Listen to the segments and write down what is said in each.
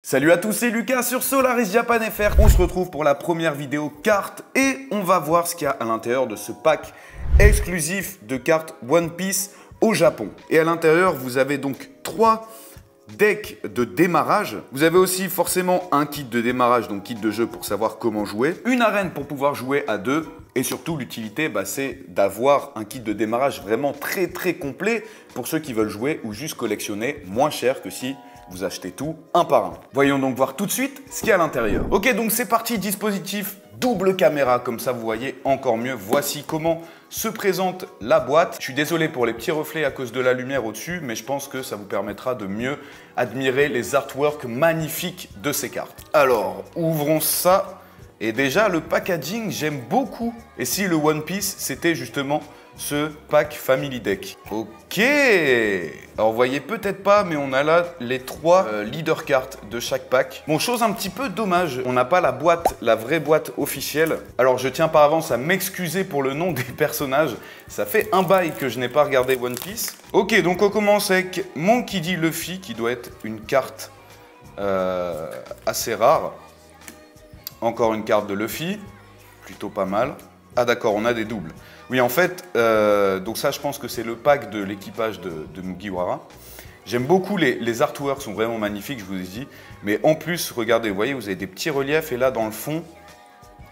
Salut à tous, c'est Lucas sur Solaris Japan FR. On se retrouve pour la première vidéo cartes et on va voir ce qu'il y a à l'intérieur de ce pack exclusif de cartes One Piece au Japon. Et à l'intérieur, vous avez donc 3 decks de démarrage. Vous avez aussi forcément un kit de démarrage, donc kit de jeu pour savoir comment jouer. Une arène pour pouvoir jouer à 2. Et surtout, l'utilité, c'est d'avoir un kit de démarrage vraiment très complet pour ceux qui veulent jouer ou juste collectionner, moins cher que si vous achetez tout un par un. Voyons donc voir tout de suite ce qu'il y a à l'intérieur. Ok, donc c'est parti, dispositif double caméra, comme ça vous voyez encore mieux. Voici comment se présente la boîte. Je suis désolé pour les petits reflets à cause de la lumière au-dessus, mais je pense que ça vous permettra de mieux admirer les artworks magnifiques de ces cartes. Alors, ouvrons ça. Et déjà, le packaging, j'aime beaucoup. Et si le One Piece, c'était justement ce pack Family Deck. Ok. Alors, vous voyez peut-être pas, mais on a là les 3 leader cards de chaque pack. Bon, chose un petit peu dommage, on n'a pas la boîte, la vraie boîte officielle. Alors, je tiens par avance à m'excuser pour le nom des personnages. Ça fait un bail que je n'ai pas regardé One Piece. Ok, donc on commence avec Monkey D. Luffy, qui doit être une carte assez rare. Encore une carte de Luffy, plutôt pas mal. Ah d'accord, on a des doubles. Oui, en fait, donc ça, je pense que c'est le pack de l'équipage de Mugiwara. J'aime beaucoup les artworks, sont vraiment magnifiques, je vous ai dit. Mais en plus, regardez, vous voyez, vous avez des petits reliefs. Et là, dans le fond,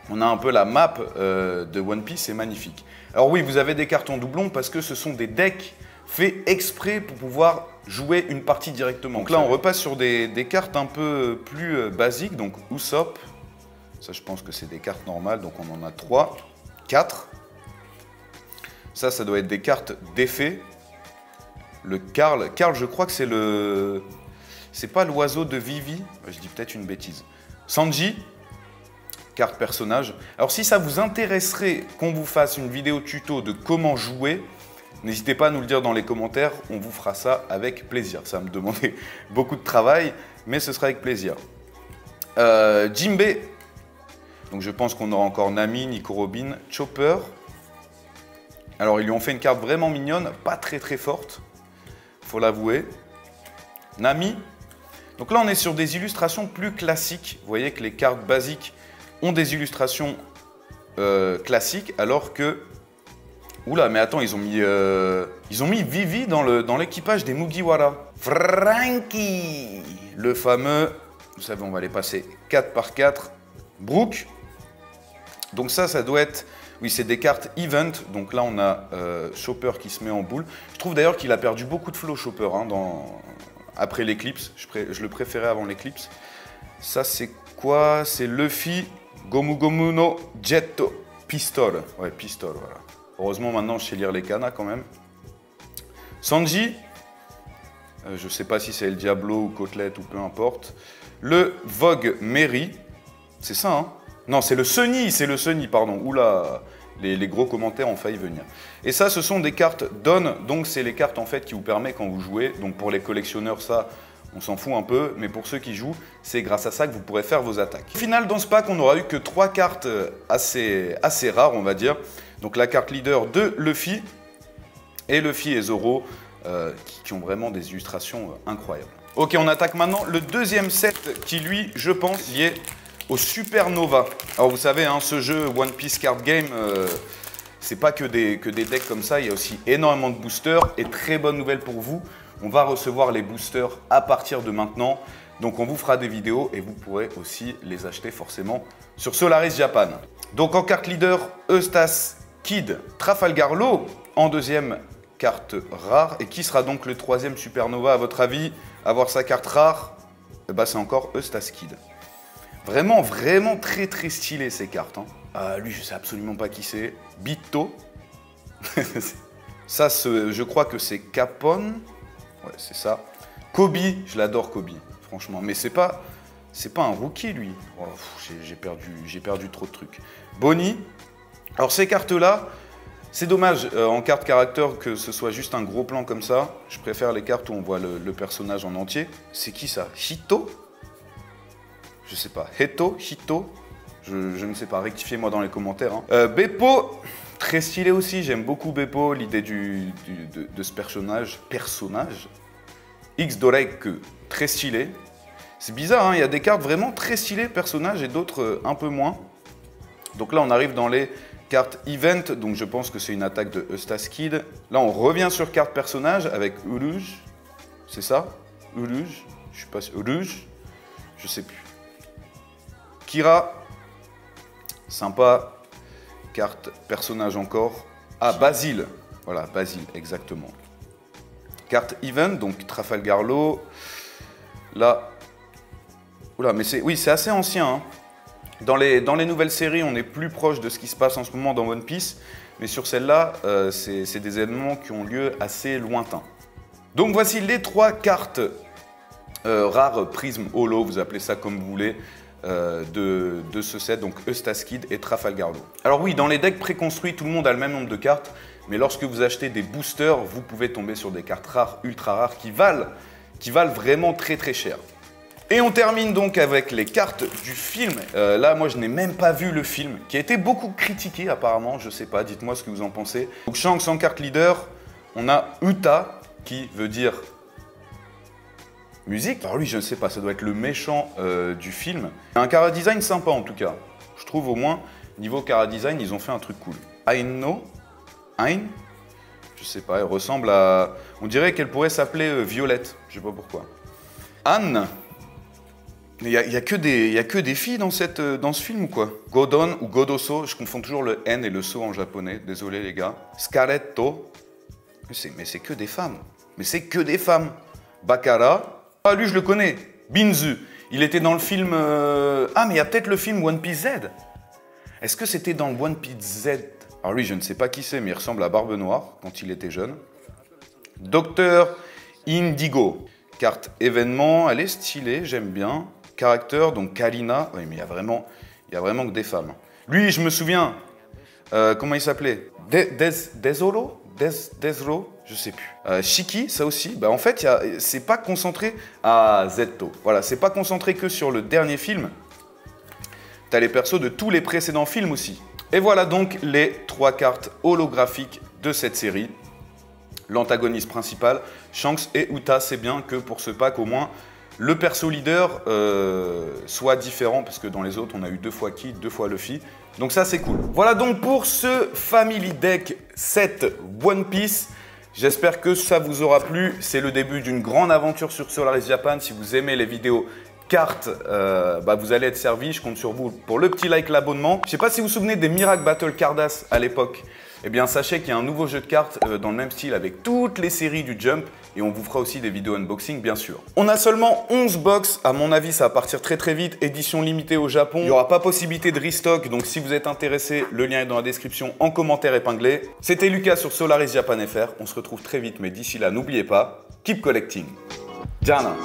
on a un peu la map de One Piece, c'est magnifique. Alors oui, vous avez des cartes en doublon parce que ce sont des decks faits exprès pour pouvoir jouer une partie directement. Donc là, on repasse sur des cartes un peu plus basiques. Donc Usopp. Ça, je pense que c'est des cartes normales, donc on en a 3, 4. Ça doit être des cartes d'effet. Le Carl. Carl, je crois que c'est le... C'est pas l'oiseau de Vivi. Je dis peut-être une bêtise. Sanji. Carte personnage. Alors, si ça vous intéresserait qu'on vous fasse une vidéo tuto de comment jouer, n'hésitez pas à nous le dire dans les commentaires. On vous fera ça avec plaisir. Ça va me demander beaucoup de travail, mais ce sera avec plaisir. Jinbei. Donc je pense qu'on aura encore Nami, Nico Robin, Chopper. Alors ils lui ont fait une carte vraiment mignonne, pas très forte, faut l'avouer. Nami. Donc là on est sur des illustrations plus classiques. Vous voyez que les cartes basiques ont des illustrations classiques, alors que... Oula, mais attends, ils ont mis Vivi dans l'équipage des Mugiwara. Franky, le fameux, vous savez, on va les passer 4 par 4. Brook. Donc ça doit être... Oui, c'est des cartes event. Donc là, on a Chopper qui se met en boule. Je trouve d'ailleurs qu'il a perdu beaucoup de flow, Chopper, hein, après l'éclipse. Je le préférais avant l'éclipse. Ça, c'est quoi? C'est Luffy Gomu Gomu no Jet Pistol. Ouais, Pistol, voilà. Heureusement, maintenant, je sais lire les kanas quand même. Sanji. Je ne sais pas si c'est le Diablo ou Côtelette ou peu importe. Le Vogue Mary. C'est ça, hein? Non, c'est le Sunny, pardon. Oula, les gros commentaires ont failli venir. Et ça, ce sont des cartes Dawn, donc c'est les cartes en fait qui vous permettent quand vous jouez. Donc pour les collectionneurs, ça, on s'en fout un peu, mais pour ceux qui jouent, c'est grâce à ça que vous pourrez faire vos attaques. Au final, dans ce pack, on n'aura eu que 3 cartes assez rares, on va dire. Donc la carte leader de Luffy, et Luffy et Zoro, qui ont vraiment des illustrations incroyables. Ok, on attaque maintenant le deuxième set qui, lui, je pense, lié au Supernova. Alors vous savez, hein, ce jeu One Piece Card Game, c'est pas que des decks comme ça, il y a aussi énormément de boosters. Et très bonne nouvelle pour vous, on va recevoir les boosters à partir de maintenant. Donc on vous fera des vidéos et vous pourrez aussi les acheter forcément sur Solaris Japan. Donc en carte leader, Eustace Kid Trafalgar Law en deuxième carte rare. Et qui sera donc le troisième Supernova à votre avis? Avoir sa carte rare, c'est encore Eustace Kid. Vraiment très stylé ces cartes. Hein. Lui, je sais absolument pas qui c'est. Bitto. Ça, je crois que c'est Capone. Ouais, c'est ça. Kobe, je l'adore Kobe, franchement. Mais c'est pas un rookie, lui. Oh, j'ai perdu trop de trucs. Bonnie. Alors ces cartes-là, c'est dommage en carte caractère que ce soit juste un gros plan comme ça. Je préfère les cartes où on voit le personnage en entier. C'est qui ça? Hito? Je sais pas. Hito? Je ne sais pas. Rectifiez-moi dans les commentaires. Hein. Beppo, très stylé aussi. J'aime beaucoup Beppo, l'idée de ce personnage. X Dorek, très stylé. C'est bizarre, hein, il y a des cartes vraiment très stylées, personnages, et d'autres un peu moins. Donc là, on arrive dans les cartes event, donc je pense que c'est une attaque de Eustaskid. Là, on revient sur carte personnage avec Uluj. C'est ça? Uluj? Je suis pas sûr. Uluj? Je sais plus. Kira. Sympa. Carte personnage encore. Ah, Basile. Voilà, Basile, exactement. Carte event, donc Trafalgar Law. Là. Oula, mais c'est. Oui, c'est assez ancien. Hein. Dans les nouvelles séries, on est plus proche de ce qui se passe en ce moment dans One Piece. Mais sur celle-là, c'est des événements qui ont lieu assez lointains. Donc voici les 3 cartes rares Prism Holo, vous appelez ça comme vous voulez, de ce set, donc Eustaskid et Trafalgar Law. Alors oui, dans les decks préconstruits, tout le monde a le même nombre de cartes, mais lorsque vous achetez des boosters, vous pouvez tomber sur des cartes rares, ultra rares, qui valent vraiment très très cher. Et on termine donc avec les cartes du film. Là, moi, je n'ai même pas vu le film, qui a été beaucoup critiqué apparemment, je sais pas, dites-moi ce que vous en pensez. Donc Shanks en carte leader, on a Uta, qui veut dire musique. Alors lui, je ne sais pas, ça doit être le méchant du film. Un chara design sympa en tout cas. Je trouve au moins, niveau chara design, ils ont fait un truc cool. Aino, Ain, je sais pas, elle ressemble à... On dirait qu'elle pourrait s'appeler Violette, je sais pas pourquoi. Anne, il y a que des filles dans ce film ou quoi? Godon ou Godoso, je confonds toujours le N et le So en japonais, désolé les gars. Scarletto, mais c'est que des femmes. Mais c'est que des femmes. Bakara. Ah, lui, je le connais. Binzu. Il était dans le film... Ah, mais il y a peut-être le film One Piece Z. Est-ce que c'était dans le One Piece Z? Alors lui, je ne sais pas qui c'est, mais il ressemble à Barbe Noire quand il était jeune. Docteur Indigo. Carte événement, elle est stylée, j'aime bien. Caractère, donc Kalina. Oui, mais il y a vraiment que des femmes. Lui, je me souviens. Comment il s'appelait? Desoro? Desro, je sais plus. Shiki, ça aussi. Bah, en fait, c'est pas concentré à Zetto. Voilà, c'est pas concentré que sur le dernier film. T'as les persos de tous les précédents films aussi. Et voilà donc les 3 cartes holographiques de cette série. L'antagoniste principal, Shanks et Uta, c'est bien que pour ce pack, au moins, le perso leader soit différent, parce que dans les autres, on a eu 2 fois Kid, 2 fois Luffy. Donc ça, c'est cool. Voilà donc pour ce Family Deck 7 One Piece. J'espère que ça vous aura plu. C'est le début d'une grande aventure sur Solaris Japan. Si vous aimez les vidéos cartes, vous allez être servi. Je compte sur vous pour le petit like, l'abonnement. Je ne sais pas si vous vous souvenez des Miracle Battle Cardass à l'époque. Eh bien, sachez qu'il y a un nouveau jeu de cartes dans le même style avec toutes les séries du Jump. Et on vous fera aussi des vidéos unboxing, bien sûr. On a seulement 11 box. À mon avis, ça va partir très très vite. Édition limitée au Japon. Il n'y aura pas possibilité de restock. Donc, si vous êtes intéressé, le lien est dans la description en commentaire épinglé. C'était Lucas sur Solaris Japan FR. On se retrouve très vite. Mais d'ici là, n'oubliez pas, keep collecting. Jana.